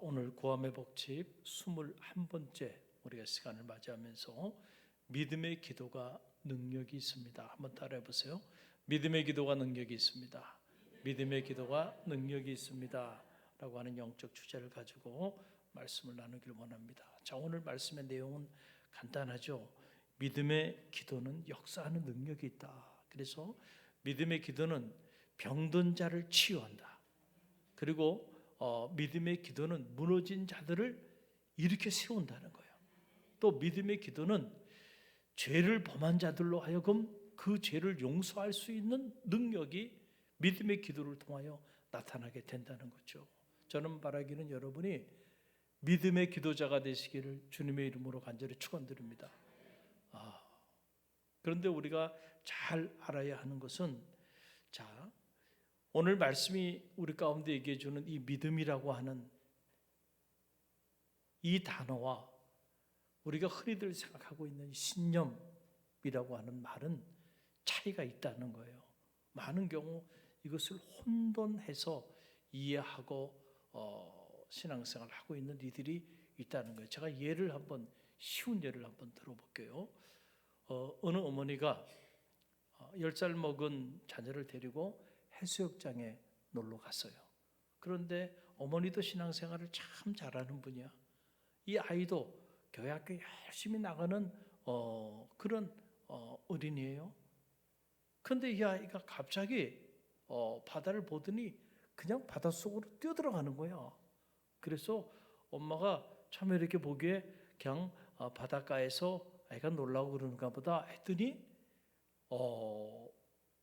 오늘 구함의 복집 21번째 우리가 시간을 맞이하면서 믿음의 기도가 능력이 있습니다. 한번 따라해 보세요. 믿음의 기도가 능력이 있습니다. 믿음의 기도가 능력이 있습니다. 라고 하는 영적 주제를 가지고 말씀을 나누길 원합니다. 자, 오늘 말씀의 내용은 간단하죠. 믿음의 기도는 역사하는 능력이 있다. 그래서 믿음의 기도는 병든 자를 치유한다. 그리고 믿음의 기도는 무너진 자들을 일으켜 세운다는 거예요. 또 믿음의 기도는 죄를 범한 자들로 하여금 그 죄를 용서할 수 있는 능력이 믿음의 기도를 통하여 나타나게 된다는 거죠. 저는 바라기는 여러분이 믿음의 기도자가 되시기를 주님의 이름으로 간절히 축원드립니다. 그런데 우리가 잘 알아야 하는 것은, 자, 오늘 말씀이 우리 가운데 얘기해 주는 이 믿음이라고 하는 이 단어와 우리가 흔히들 생각하고 있는 신념이라고 하는 말은 차이가 있다는 거예요. 많은 경우 이것을 혼돈해서 이해하고 신앙생활을 하고 있는 이들이 있다는 거예요. 제가 쉬운 예를 한번 들어볼게요. 어느 어머니가 10살 먹은 자녀를 데리고 해수욕장에 놀러 갔어요. 그런데 어머니도 신앙생활을 참 잘하는 분이야. 이 아이도 교회학교 열심히 나가는 그런 어린이에요. 그런데 이 아이가 갑자기 바다를 보더니 그냥 바닷속으로 뛰어들어가는 거야. 그래서 엄마가 참 이렇게 보기에 그냥 바닷가에서 아이가 놀라고 그러는가 보다 했더니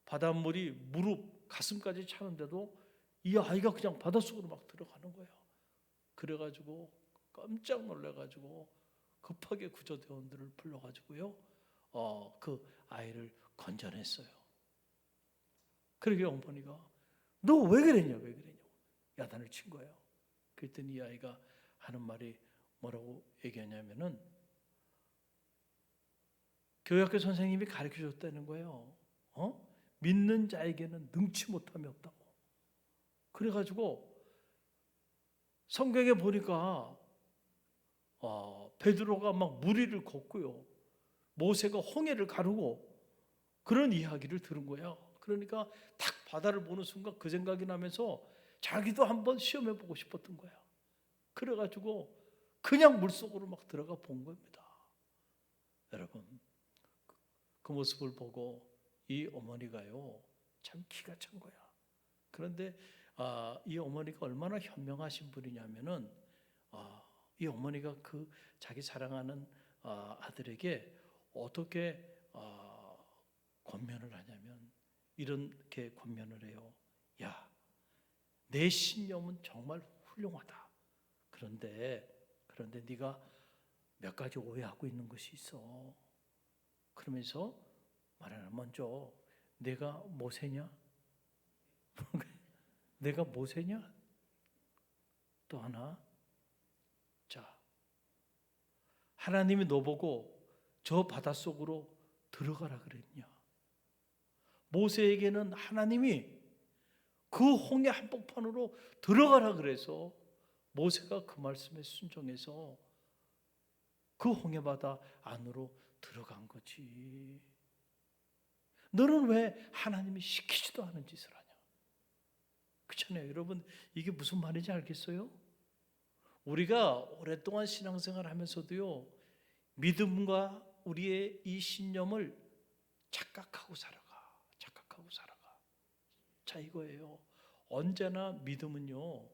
바닷물이 무릎 가슴까지 차는데도 이 아이가 그냥 바닷속으로 막 들어가는 거예요. 그래가지고 깜짝 놀래가지고 급하게 구조대원들을 불러가지고요, 그 아이를 건져냈어요. 그러게 어머니가 너 왜 그랬냐고 야단을 친 거예요. 그랬더니 이 아이가 하는 말이 뭐라고 얘기하냐면은 교회학교 선생님이 가르쳐 줬다는 거예요. 믿는 자에게는 능치 못함이 없다고. 그래가지고 성경에 보니까 베드로가 막 무리를 걷고요, 모세가 홍해를 가르고 그런 이야기를 들은 거예요. 그러니까 딱 바다를 보는 순간 그 생각이 나면서 자기도 한번 시험해보고 싶었던 거야. 그래가지고 그냥 물속으로 막 들어가 본 겁니다. 여러분, 그 모습을 보고 이 어머니가요, 참 기가 찬 거야. 그런데 이 어머니가 얼마나 현명하신 분이냐면은 이 어머니가 그 자기 사랑하는 아들에게 어떻게 권면을 하냐면 이렇게 권면을 해요. 야, 내 신념은 정말 훌륭하다. 그런데 네가 몇 가지 오해하고 있는 것이 있어. 그러면서 말하는, 먼저 내가 모세냐? 내가 모세냐? 또 하나, 자, 하나님이 너보고 저 바닷속으로 들어가라 그랬냐? 모세에게는 하나님이 그 홍해 한복판으로 들어가라 그래서 모세가 그 말씀에 순종해서 그 홍해 바다 안으로 들어간 거지. 너는 왜 하나님이 시키지도 않은 짓을 하냐? 그렇잖아요. 여러분, 이게 무슨 말인지 알겠어요? 우리가 오랫동안 신앙생활을 하면서도요, 믿음과 우리의 이 신념을 착각하고 살아가. 자, 이거예요. 언제나 믿음은요,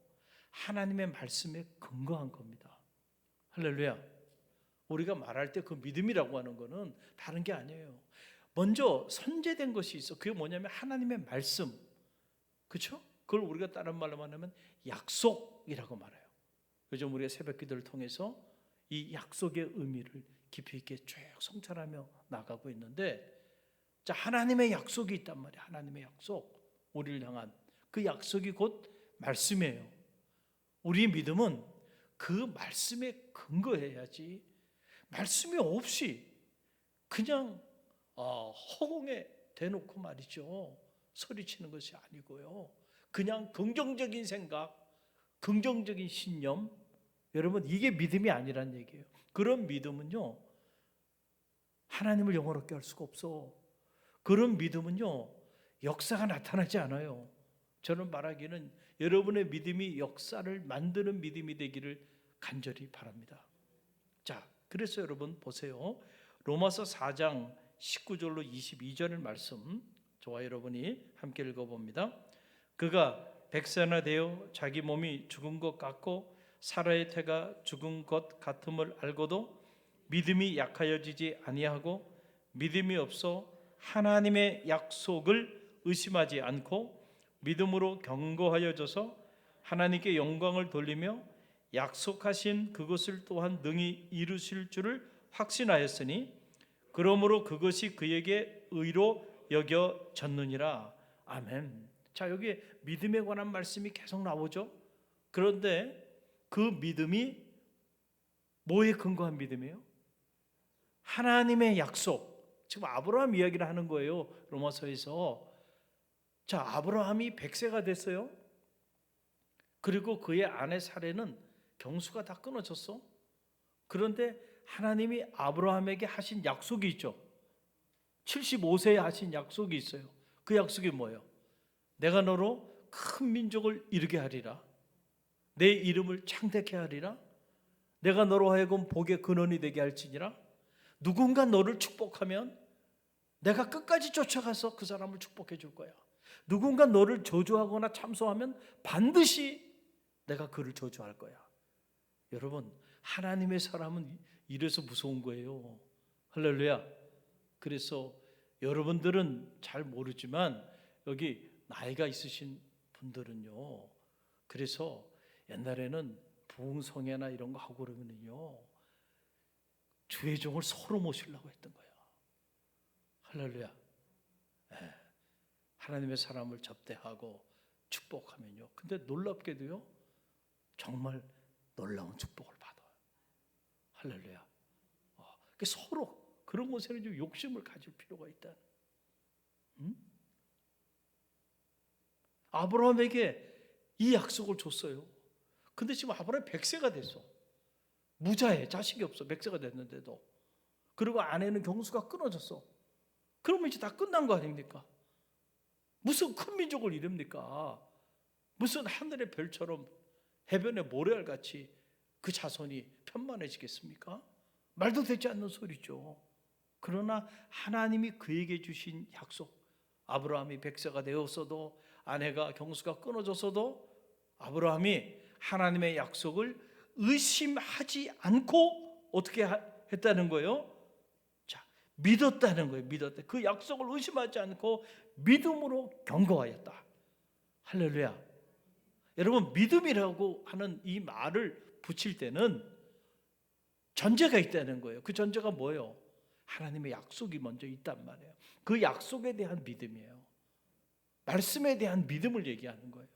하나님의 말씀에 근거한 겁니다. 할렐루야. 우리가 말할 때 그 믿음이라고 하는 거는 다른 게 아니에요. 먼저 선제된 것이 있어. 그게 뭐냐면 하나님의 말씀. 그렇죠? 그걸 우리가 다른 말로 말하면 약속이라고 말해요. 요즘 우리가 새벽 기도를 통해서 이 약속의 의미를 깊이 있게 쭉 성찰하며 나가고 있는데, 자, 하나님의 약속이 있단 말이에요. 하나님의 약속, 우리를 향한 그 약속이 곧 말씀이에요. 우리의 믿음은 그 말씀에 근거해야지, 말씀이 없이 그냥 허공에 대놓고 말이죠, 소리치는 것이 아니고요, 그냥 긍정적인 생각, 긍정적인 신념, 여러분 이게 믿음이 아니란 얘기예요. 그런 믿음은요 하나님을 영원롭게 할 수가 없어. 그런 믿음은요 역사가 나타나지 않아요. 저는 말하기는 여러분의 믿음이 역사를 만드는 믿음이 되기를 간절히 바랍니다. 자, 그래서 여러분 보세요. 로마서 4장 19절로 22절의 말씀 저와 여러분이 함께 읽어봅니다. 그가 백세나 되어 자기 몸이 죽은 것 같고 사라의 태가 죽은 것 같음을 알고도 믿음이 약하여지지 아니하고 믿음이 없어 하나님의 약속을 의심하지 않고 믿음으로 견고하여져서 하나님께 영광을 돌리며 약속하신 그것을 또한 능히 이루실 줄을 확신하였으니 그러므로 그것이 그에게 의로 여겨졌느니라. 아멘. 자, 여기 믿음에 관한 말씀이 계속 나오죠. 그런데 그 믿음이 뭐에 근거한 믿음이에요? 하나님의 약속. 지금 아브라함 이야기를 하는 거예요. 로마서에서. 자, 아브라함이 100세가 됐어요. 그리고 그의 아내 사례는 경수가 다 끊어졌어. 그런데 하나님이 아브라함에게 하신 약속이 있죠. 75세에 하신 약속이 있어요. 그 약속이 뭐예요? 내가 너로 큰 민족을 이루게 하리라. 내 이름을 창대케 하리라. 내가 너로 하여금 복의 근원이 되게 할지니라. 누군가 너를 축복하면 내가 끝까지 쫓아가서 그 사람을 축복해 줄 거야. 누군가 너를 저주하거나 참소하면 반드시 내가 그를 저주할 거야. 여러분, 하나님의 사람은 이래서 무서운 거예요. 할렐루야. 그래서 여러분들은 잘 모르지만 여기 나이가 있으신 분들은요, 그래서 옛날에는 부흥성회나 이런 거 하고 그러면은요 주의 종을 서로 모시려고 했던 거야. 할렐루야. 네. 하나님의 사람을 접대하고 축복하면요, 근데 놀랍게도요 정말 놀라운 축복을 받아요. 할렐루야. 서로 그런 것에는 좀 욕심을 가질 필요가 있다. 아브라함에게 이 약속을 줬어요. 근데 지금 아브라함이 100세가 됐어. 무자해, 자식이 없어. 100세가 됐는데도. 그리고 아내는 경수가 끊어졌어. 그러면 이제 다 끝난 거 아닙니까? 무슨 큰 민족을 이룹니까? 무슨 하늘의 별처럼 해변의 모래알같이 그 자손이 편만해지겠습니까? 말도 되지 않는 소리죠. 그러나 하나님이 그에게 주신 약속, 아브라함이 100세가 되었어도 아내가 경수가 끊어졌어도 아브라함이 하나님의 약속을 의심하지 않고 어떻게 했다는 거예요? 자, 믿었다는 거예요. 믿었다. 그 약속을 의심하지 않고 믿음으로 견고하였다. 할렐루야. 여러분, 믿음이라고 하는 이 말을 붙일 때는 전제가 있다는 거예요. 그 전제가 뭐예요? 하나님의 약속이 먼저 있단 말이에요. 그 약속에 대한 믿음이에요. 말씀에 대한 믿음을 얘기하는 거예요.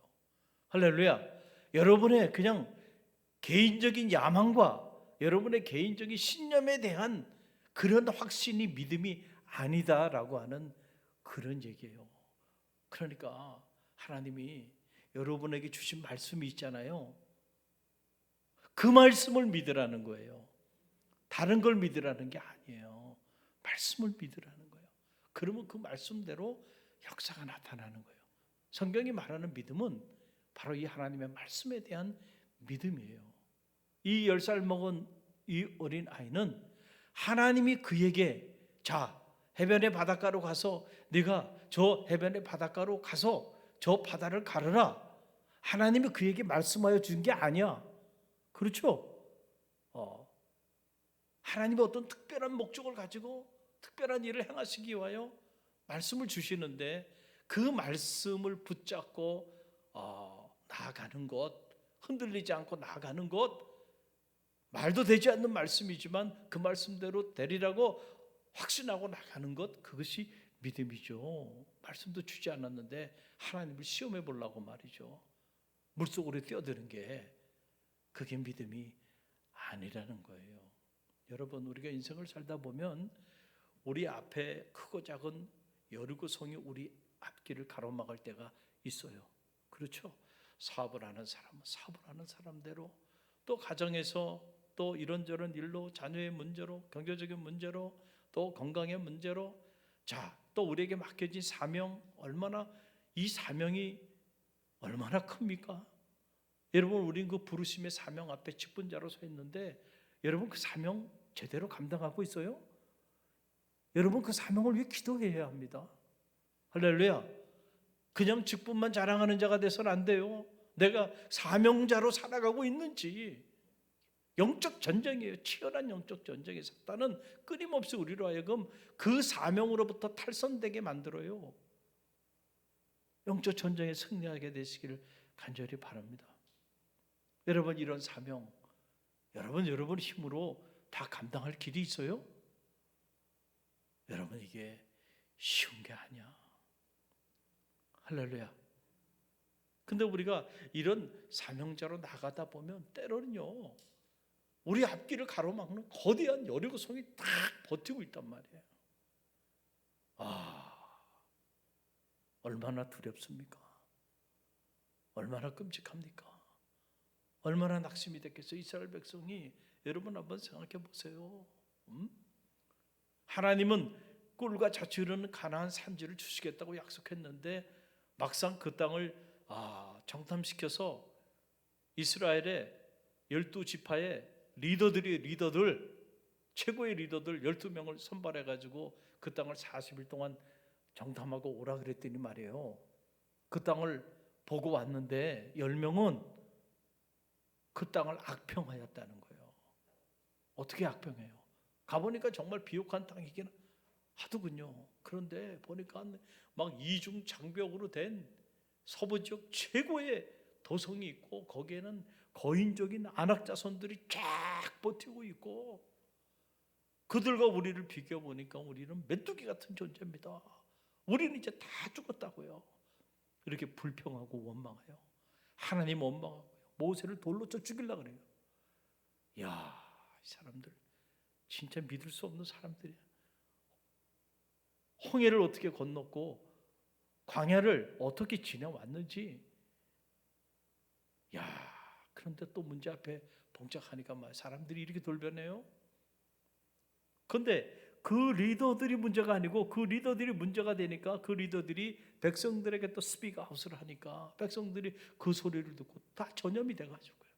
할렐루야. 여러분의 그냥 개인적인 야망과 여러분의 개인적인 신념에 대한 그런 확신이 믿음이 아니다라고 하는 그런 얘기예요. 그러니까 하나님이 여러분에게 주신 말씀이 있잖아요. 그 말씀을 믿으라는 거예요. 다른 걸 믿으라는 게 아니에요. 말씀을 믿으라는 거예요. 그러면 그 말씀대로 역사가 나타나는 거예요. 성경이 말하는 믿음은 바로 이 하나님의 말씀에 대한 믿음이에요. 이 10살 먹은 이 어린 아이는 하나님이 그에게 자, 해변의 바닷가로 가서 네가 저 해변의 바닷가로 가서 저 바다를 가르라. 하나님이 그에게 말씀하여 준 게 아니야. 그렇죠? 하나님이 어떤 특별한 목적을 가지고 특별한 일을 행하시기 위하여 말씀을 주시는데 그 말씀을 붙잡고 나아가는 것, 흔들리지 않고 나아가는 것, 말도 되지 않는 말씀이지만 그 말씀대로 되리라고 확신하고 나가는 것, 그것이 믿음이죠. 말씀도 주지 않았는데 하나님을 시험해 보려고 말이죠. 물속으로 뛰어드는 게 그게 믿음이 아니라는 거예요. 여러분, 우리가 인생을 살다 보면 우리 앞에 크고 작은 여리고 성이 우리 앞길을 가로막을 때가 있어요. 그렇죠? 사업을 하는 사람은 사업을 하는 사람대로, 또 가정에서 또 이런저런 일로, 자녀의 문제로, 경제적인 문제로, 또 건강의 문제로, 자, 또 우리에게 맡겨진 사명, 이 사명이 얼마나 큽니까? 여러분, 우린 그 부르심의 사명 앞에 직분자로 서 있는데, 여러분 그 사명 제대로 감당하고 있어요? 여러분 그 사명을 위해 기도해야 합니다. 할렐루야. 그냥 직분만 자랑하는 자가 돼서는 안 돼요. 내가 사명자로 살아가고 있는지. 영적 전쟁이에요. 치열한 영적 전쟁에 사탄은 끊임없이 우리로 하여금 그 사명으로부터 탈선되게 만들어요. 영적 전쟁에 승리하게 되시기를 간절히 바랍니다. 여러분, 이런 사명 여러분 힘으로 다 감당할 길이 있어요? 여러분, 이게 쉬운 게 아니야. 할렐루야. 근데 우리가 이런 사명자로 나가다 보면 때로는요, 우리 앞길을 가로막는 거대한 여리고성이 딱 버티고 있단 말이에요. 얼마나 두렵습니까? 얼마나 끔찍합니까? 얼마나 낙심이 됐겠어요. 이스라엘 백성이. 여러분 한번 생각해 보세요. 하나님은 꿀과 젖이 흐르는 가나안 산지를 주시겠다고 약속했는데, 막상 그 땅을 정탐시켜서 이스라엘의 12지파의 리더들, 최고의 리더들 12명을 선발해가지고 그 땅을 40일 동안 정탐하고 오라 그랬더니 말이에요, 그 땅을 보고 왔는데 10명은 그 땅을 악평하였다는 거예요. 어떻게 악평해요? 가보니까 정말 비옥한 땅이긴 하더군요. 그런데 보니까 막 이중 장벽으로 된 서부 지역 최고의 도성이 있고, 거기에는 거인적인 안악자손들이 쫙 버티고 있고, 그들과 우리를 비교해 보니까 우리는 메뚜기 같은 존재입니다. 우리는 이제 다 죽었다고요. 이렇게 불평하고 원망해요. 하나님 원망하고요. 모세를 돌로 쳐 죽이려고 그래요. 야, 이 사람들 진짜 믿을 수 없는 사람들이야. 홍해를 어떻게 건넜고 광야를 어떻게 지나왔는지. 그런데 또 문제 앞에 봉착하니까 사람들이 이렇게 돌변해요. 그런데 그 리더들이 문제가 아니고, 그 리더들이 문제가 되니까 그 리더들이 백성들에게 또 스피크 아웃을 하니까 백성들이 그 소리를 듣고 다 전염이 돼가지고요.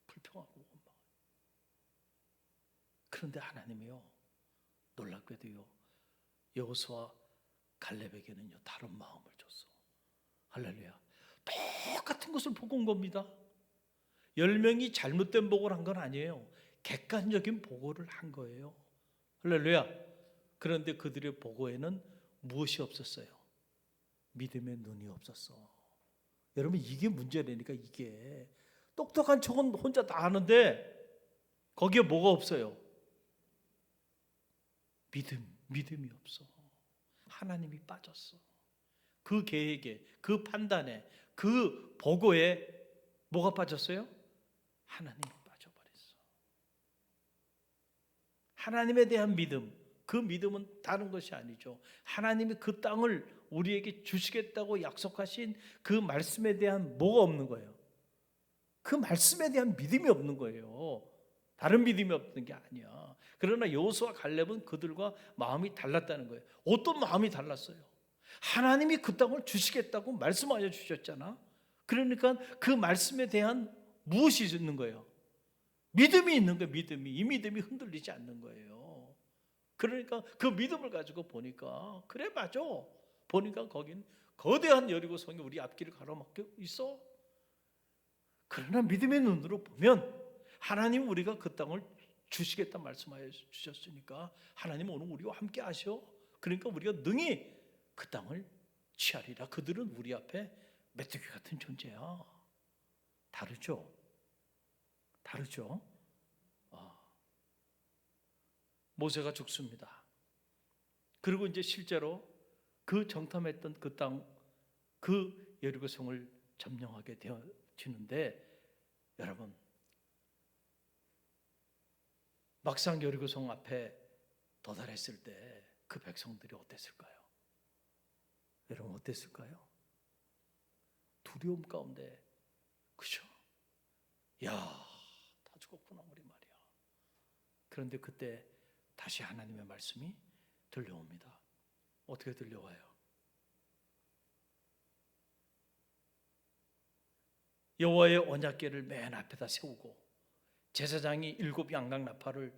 불평하고 원망. 그런데 하나님이요, 놀랍게도요, 여호수아 갈렙에게는요 다른 마음을 줬어. 할렐루야. 똑같은 것을 보고 온 겁니다. 10명이 잘못된 보고를 한 건 아니에요. 객관적인 보고를 한 거예요. 할렐루야. 그런데 그들의 보고에는 무엇이 없었어요? 믿음의 눈이 없었어. 여러분, 이게 문제라니까. 이게 똑똑한 척은 혼자 다 하는데 거기에 뭐가 없어요? 믿음이 없어. 하나님이 빠졌어. 그 계획에, 그 판단에, 그 보고에 뭐가 빠졌어요? 하나님이 빠져버렸어. 하나님에 대한 믿음, 그 믿음은 다른 것이 아니죠. 하나님이 그 땅을 우리에게 주시겠다고 약속하신 그 말씀에 대한 뭐가 없는 거예요? 그 말씀에 대한 믿음이 없는 거예요. 다른 믿음이 없는 게 아니야. 그러나 여호수아 갈렙은 그들과 마음이 달랐다는 거예요. 어떤 마음이 달랐어요? 하나님이 그 땅을 주시겠다고 말씀하여 주셨잖아. 그러니까 그 말씀에 대한 무엇이 있는 거예요? 믿음이 있는 거예요. 이 믿음이 흔들리지 않는 거예요. 그러니까 그 믿음을 가지고 보니까, 그래 맞아, 보니까 거긴 거대한 여리고성이 우리 앞길을 가로막고 있어. 그러나 믿음의 눈으로 보면 하나님 우리가 그 땅을 주시겠다 말씀하여 주셨으니까 하나님 오늘 우리와 함께 하셔. 그러니까 우리가 능히 그 땅을 취하리라. 그들은 우리 앞에 메뚜기 같은 존재야. 다르죠? 모세가 죽습니다. 그리고 이제 실제로 그 정탐했던 그 땅, 그 여리고성을 점령하게 되어지는데, 여러분, 막상 여리고성 앞에 도달했을 때 그 백성들이 어땠을까요? 여러분 어땠을까요? 두려움 가운데, 그죠? 야, 다 죽었구나 우리 말이야. 그런데 그때 다시 하나님의 말씀이 들려옵니다. 어떻게 들려와요? 여호와의 언약궤를 맨 앞에다 세우고 제사장이 7 양강나팔을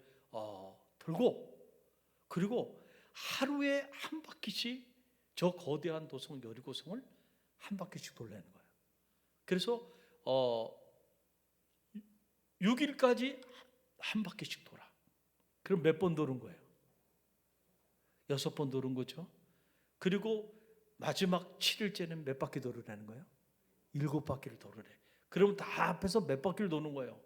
들고, 그리고 하루에 한 바퀴씩 저 거대한 도성 여리고성을 한 바퀴씩 돌리는 거예요. 그래서 6일까지 한 바퀴씩 돌아. 그럼 몇 번 도는 거예요? 6번 도는 거죠. 그리고 마지막 7일째는 몇 바퀴 도르라는 거예요? 7바퀴를 도르래. 그러면 다 앞에서 몇 바퀴를 도는 거예요?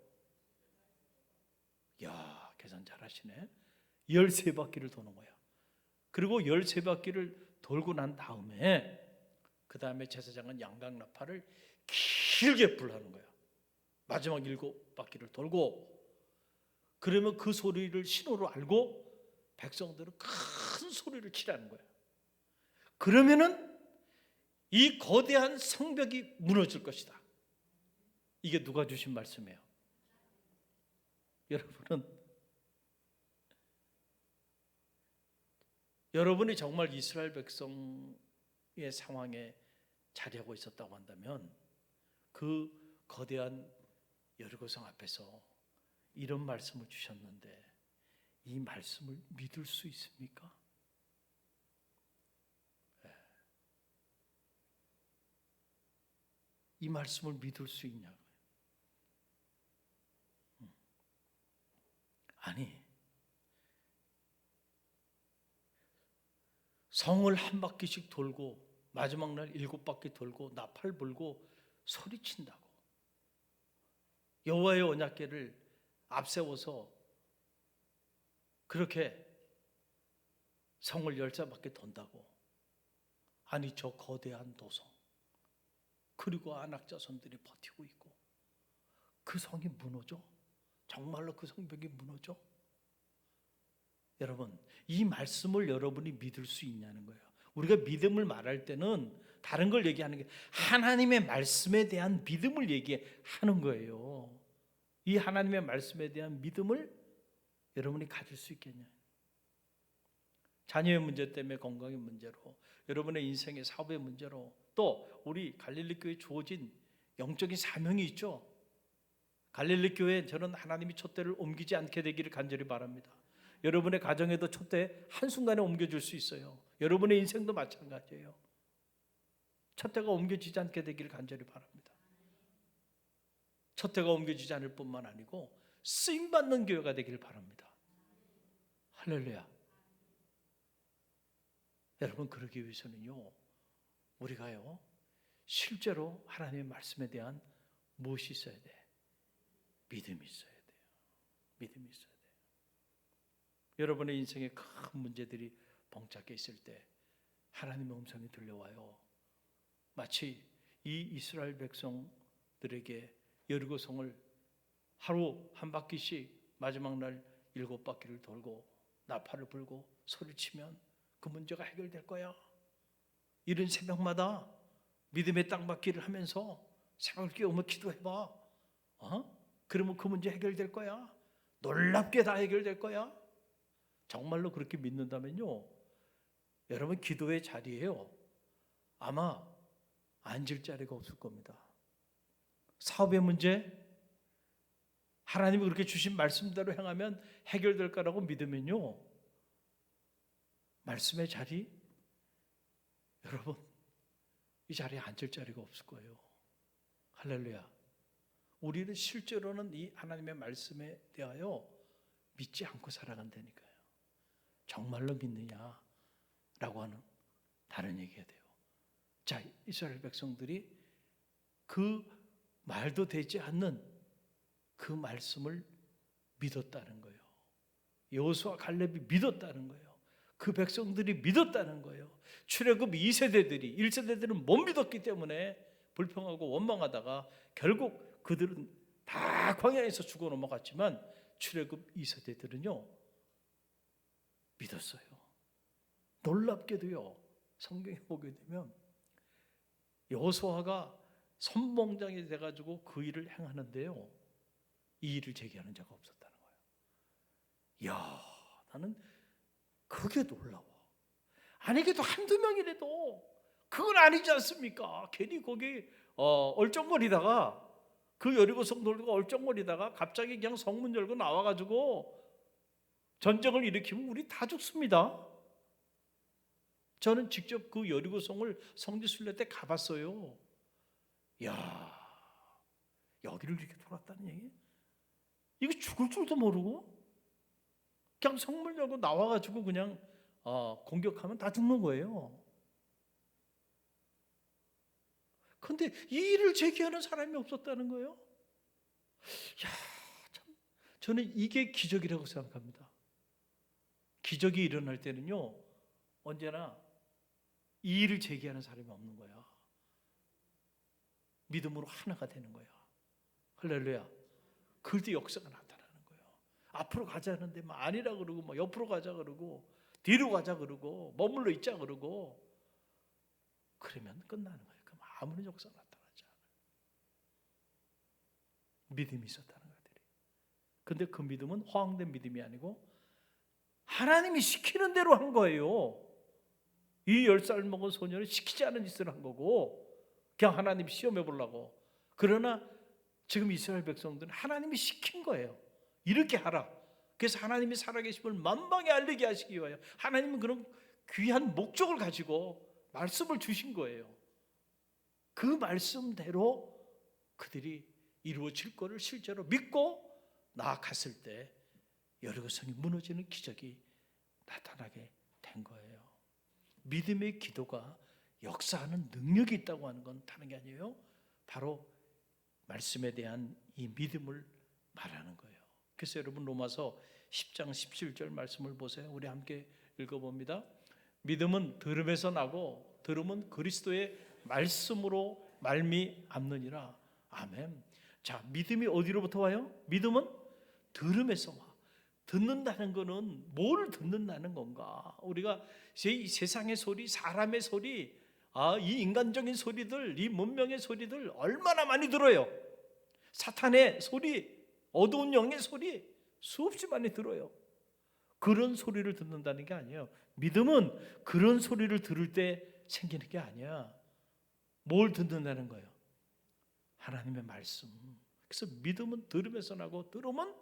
야, 계산 잘하시네. 13바퀴를 도는 거예요. 그리고 13바퀴를 돌고 난 다음에 그 다음에 제사장은 양강나팔을 길게 불하는 거예요. 마지막 7바퀴를 돌고, 그러면 그 소리를 신호로 알고 백성들은 큰 소리를 치라는 거예요. 그러면은 이 거대한 성벽이 무너질 것이다. 이게 누가 주신 말씀이에요? 여러분이 정말 이스라엘 백성의 상황에 자리하고 있었다고 한다면 그 거대한 여리고성 앞에서 이런 말씀을 주셨는데 이 말씀을 믿을 수 있습니까? 이 말씀을 믿을 수 있냐고요. 아니, 성을 한 바퀴씩 돌고 마지막 날 7바퀴 돌고 나팔 불고 소리친다고, 여호와의 언약궤를 앞세워서 그렇게 성을 14바퀴 돈다고. 아니, 저 거대한 도성, 그리고 안악자손들이 버티고 있고 그 성이 무너져? 정말로 그 성벽이 무너져? 여러분, 이 말씀을 여러분이 믿을 수 있냐는 거예요. 우리가 믿음을 말할 때는 다른 걸 얘기하는 게 하나님의 말씀에 대한 믿음을 얘기하는 거예요. 이 하나님의 말씀에 대한 믿음을 여러분이 가질 수 있겠냐? 자녀의 문제 때문에, 건강의 문제로, 여러분의 인생의 사업의 문제로, 또 우리 갈릴리 교회에 주어진 영적인 사명이 있죠. 갈릴리 교회에 저는 하나님이 촛대를 옮기지 않게 되기를 간절히 바랍니다. 여러분의 가정에도 촛대 한순간에 옮겨줄 수 있어요. 여러분의 인생도 마찬가지예요. 촛대가 옮겨지지 않게 되기를 간절히 바랍니다. 촛대가 옮겨지지 않을 뿐만 아니고 쓰임받는 교회가 되기를 바랍니다. 할렐루야. 여러분, 그러기 위해서는요, 우리가요 실제로 하나님의 말씀에 대한 무엇이 있어야 돼? 믿음이 있어야 돼요. 믿음이 있어야 돼요. 여러분의 인생에 큰 문제들이 봉착해 있을 때 하나님의 음성이 들려와요. 마치 이 이스라엘 백성들에게 여리고성을 하루 한 바퀴씩 마지막 날 7바퀴를 돌고 나팔을 불고 소리치면 그 문제가 해결될 거야. 이른 새벽마다 믿음의 땅밟기를 하면서 새벽을 깨우며 기도해봐. 그러면 그 문제 해결될 거야. 놀랍게 다 해결될 거야. 정말로 그렇게 믿는다면요, 여러분 기도의 자리에요 아마 앉을 자리가 없을 겁니다. 사업의 문제, 하나님이 그렇게 주신 말씀대로 행하면 해결될 거라고 믿으면요, 말씀의 자리, 여러분 이 자리에 앉을 자리가 없을 거예요. 할렐루야. 우리는 실제로는 이 하나님의 말씀에 대하여 믿지 않고 살아간다니까요. 정말로 믿느냐라고 하는 다른 얘기가 돼요. 자, 이스라엘 백성들이 그 말도 되지 않는 그 말씀을 믿었다는 거예요. 여호수아 갈렙이 믿었다는 거예요. 그 백성들이 믿었다는 거예요. 출애굽 2세대들이 1세대들은 못 믿었기 때문에 불평하고 원망하다가 결국 그들은 다 광야에서 죽어 넘어갔지만 출애굽 2세대들은요 믿었어요. 놀랍게도요, 성경에 보게 되면 여호수아가 선봉장이 돼가지고 그 일을 행하는데요, 이 일을 제기하는 자가 없었다는 거예요. 이야, 나는 그게 놀라워. 아니 그래도 한두 명이라도 그건 아니지 않습니까? 괜히 거기 얼쩡거리다가, 그 여리고 성도들과 얼쩡거리다가 갑자기 그냥 성문 열고 나와가지고 전쟁을 일으키면 우리 다 죽습니다. 저는 직접 그 여리고 성을 성지순례 때 가봤어요. 야, 여기를 이렇게 돌았다는 얘기? 이거 죽을 줄도 모르고 그냥 성문 열고 나와가지고 그냥 공격하면 다 죽는 거예요. 그런데 이 일을 제기하는 사람이 없었다는 거예요. 야, 참, 저는 이게 기적이라고 생각합니다. 기적이 일어날 때는요, 언제나 이 일을 제기하는 사람이 없는 거야. 믿음으로 하나가 되는 거야. 할렐루야. 그럴 때 역사가 나타나는 거예요. 앞으로 가자는데 막 아니라 그러고, 막 옆으로 가자 그러고, 뒤로 가자 그러고, 머물러 있자 그러고, 그러면 끝나는 거예요. 그럼 아무런 역사가 나타나지 않아요. 믿음이 있었다는 거예요. 근데 그 믿음은 허황된 믿음이 아니고 하나님이 시키는 대로 한 거예요. 이 10살 먹은 소녀는 시키지 않은 짓을 한 거고, 그냥 하나님 시험해 보려고. 그러나 지금 이스라엘 백성들은 하나님이 시킨 거예요. 이렇게 하라. 그래서 하나님이 살아계심을 만방에 알리게 하시기 위하여 하나님은 그런 귀한 목적을 가지고 말씀을 주신 거예요. 그 말씀대로 그들이 이루어질 것을 실제로 믿고 나아갔을 때 여리고성이 무너지는 기적이 나타나게 된 거예요. 믿음의 기도가 역사하는 능력이 있다고 하는 건 다른 게 아니에요. 바로 말씀에 대한 이 믿음을 말하는 거예요. 그래서 여러분 로마서 10장 17절 말씀을 보세요. 우리 함께 읽어봅니다. 믿음은 들음에서 나고 들음은 그리스도의 말씀으로 말미암느니라. 아멘. 자, 믿음이 어디로부터 와요? 믿음은 들음에서 와. 듣는다는 거는 뭘 듣는다는 건가? 우리가 이 세상의 소리, 사람의 소리, 이 인간적인 소리들, 이 문명의 소리들 얼마나 많이 들어요. 사탄의 소리, 어두운 영의 소리 수없이 많이 들어요. 그런 소리를 듣는다는 게 아니에요. 믿음은 그런 소리를 들을 때 생기는 게 아니야. 뭘 듣는다는 거예요? 하나님의 말씀. 그래서 믿음은 들음에서 나고 들음은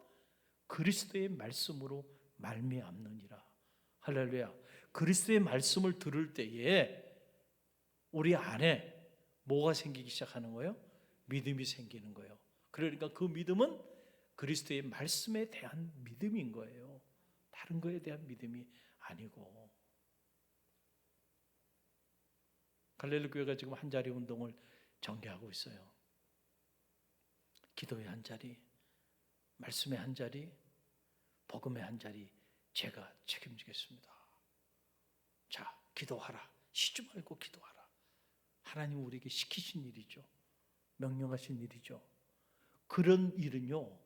그리스도의 말씀으로 말미암느니라. 할렐루야. 그리스도의 말씀을 들을 때에 우리 안에 뭐가 생기기 시작하는 거예요? 믿음이 생기는 거예요. 그러니까 그 믿음은 그리스도의 말씀에 대한 믿음인 거예요. 다른 거에 대한 믿음이 아니고. 갈릴리 교회가 지금 한 자리 운동을 전개하고 있어요. 기도의 한 자리, 말씀의 한 자리, 복음의 한 자리 제가 책임지겠습니다. 자, 기도하라. 쉬지 말고 기도하라. 하나님 우리에게 시키신 일이죠. 명령하신 일이죠. 그런 일은요,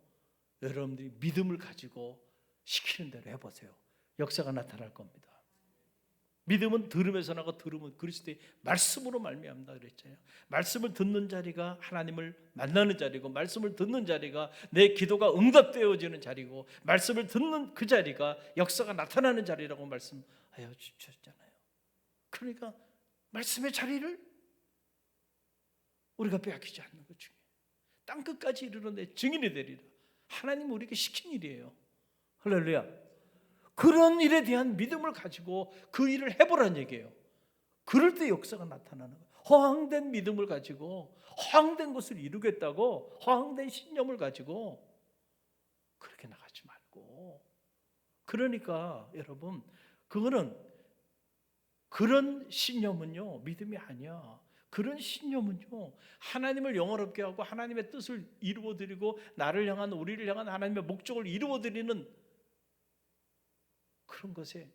여러분들이 믿음을 가지고 시키는 대로 해보세요. 역사가 나타날 겁니다. 믿음은 들음에서 나고 들음은 그리스도의 말씀으로 말미암다 그랬잖아요. 말씀을 듣는 자리가 하나님을 만나는 자리고, 말씀을 듣는 자리가 내 기도가 응답되어지는 자리고, 말씀을 듣는 그 자리가 역사가 나타나는 자리라고 말씀하여 주셨잖아요. 그러니까 말씀의 자리를 우리가 빼앗기지 않는 것 중에 땅끝까지 이르러 내 증인이 되리라. 하나님 우리에게 시킨 일이에요. 할렐루야. 그런 일에 대한 믿음을 가지고 그 일을 해보라는 얘기예요. 그럴 때 역사가 나타나는 거예요. 허황된 믿음을 가지고 허황된 것을 이루겠다고 허황된 신념을 가지고 그렇게 나가지 말고. 그러니까 여러분, 그거는, 그런 신념은요 믿음이 아니야. 그런 신념은요 하나님을 영화롭게 하고 하나님의 뜻을 이루어드리고 나를 향한, 우리를 향한 하나님의 목적을 이루어드리는 그런 것에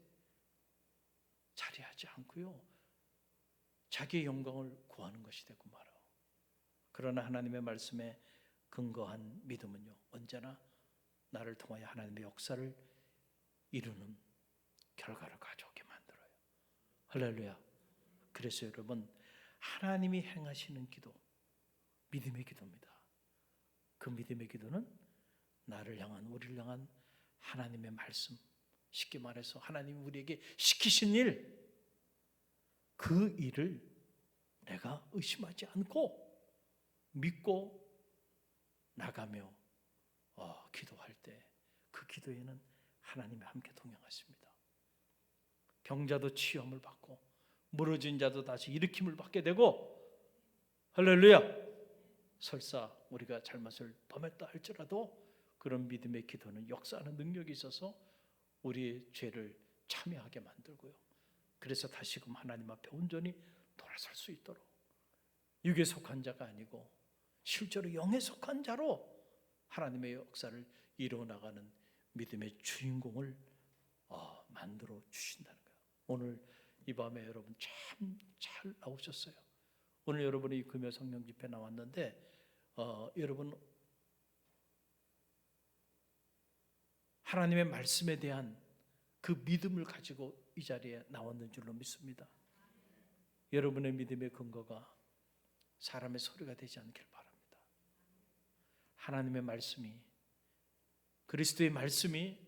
자리하지 않고요 자기의 영광을 구하는 것이 되고 말아. 그러나 하나님의 말씀에 근거한 믿음은요 언제나 나를 통하여 하나님의 역사를 이루는 결과를 가져오게 만들어요. 할렐루야. 그래서 여러분, 하나님이 행하시는 기도, 믿음의 기도입니다. 그 믿음의 기도는 나를 향한, 우리를 향한 하나님의 말씀, 쉽게 말해서 하나님이 우리에게 시키신 일, 그 일을 내가 의심하지 않고 믿고 나가며 기도할 때 그 기도에는 하나님이 함께 동행하십니다. 병자도 치유함을 받고 무너진 자도 다시 일으킴을 받게 되고, 할렐루야. 설사 우리가 잘못을 범했다 할지라도 그런 믿음의 기도는 역사하는 능력이 있어서 우리의 죄를 참여하게 만들고요, 그래서 다시금 하나님 앞에 온전히 돌아설 수 있도록 육에 속한 자가 아니고 실제로 영에 속한 자로 하나님의 역사를 이루어 나가는 믿음의 주인공을 만들어 주신다는 거예요. 오늘 이 밤에 여러분 참 잘 나오셨어요. 오늘 여러분이 금요 성령 집회 나왔는데 여러분 하나님의 말씀에 대한 그 믿음을 가지고 이 자리에 나왔는 줄로 믿습니다. 여러분의 믿음의 근거가 사람의 소리가 되지 않길 바랍니다. 하나님의 말씀이, 그리스도의 말씀이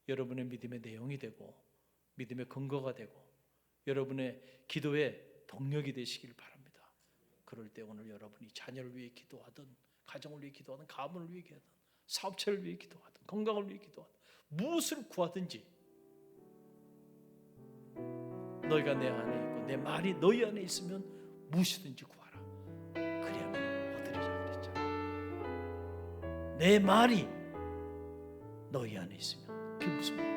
여러분의 믿음의 내용이 되고 믿음의 근거가 되고 여러분의 기도의 동력이 되시길 바랍니다. 그럴 때 오늘 여러분이 자녀를 위해 기도하든, 가정을 위해 기도하든, 가문을 위해 기도하든, 사업체를 위해 기도하든, 건강을 위해 기도하든, 무엇을 구하든지 너희가 내 안에 있고 내 말이 너희 안에 있으면 무엇이든지 구하라. 그리하면 얻으리라 그랬잖아. 내 말이 너희 안에 있으면, 그게 무슨 말이야?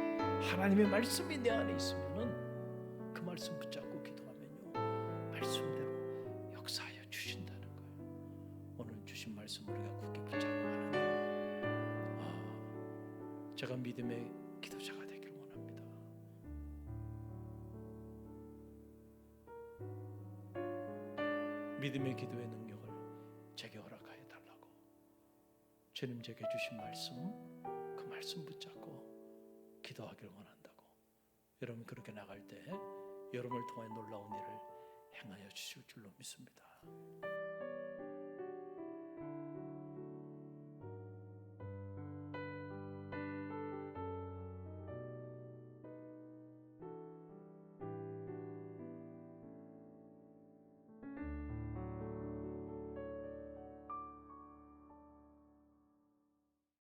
하나님의 말씀이 내 안에 있으면은 그 말씀 붙잡고 기도하면요, 말씀대로 역사하여 주신다는 거예요. 오늘 주신 말씀 우리가 굳게 붙잡고 하나님, 제가 믿음의 기도자가 되길 원합니다. 믿음의 기도의 능력을 제게 허락하여 달라고, 주님 제게 주신 말씀, 그 말씀 붙잡고 기도하기를 원한다고, 여러분 그렇게 나갈 때 여러분을 통해 놀라운 일을 행하여 주실 줄로 믿습니다.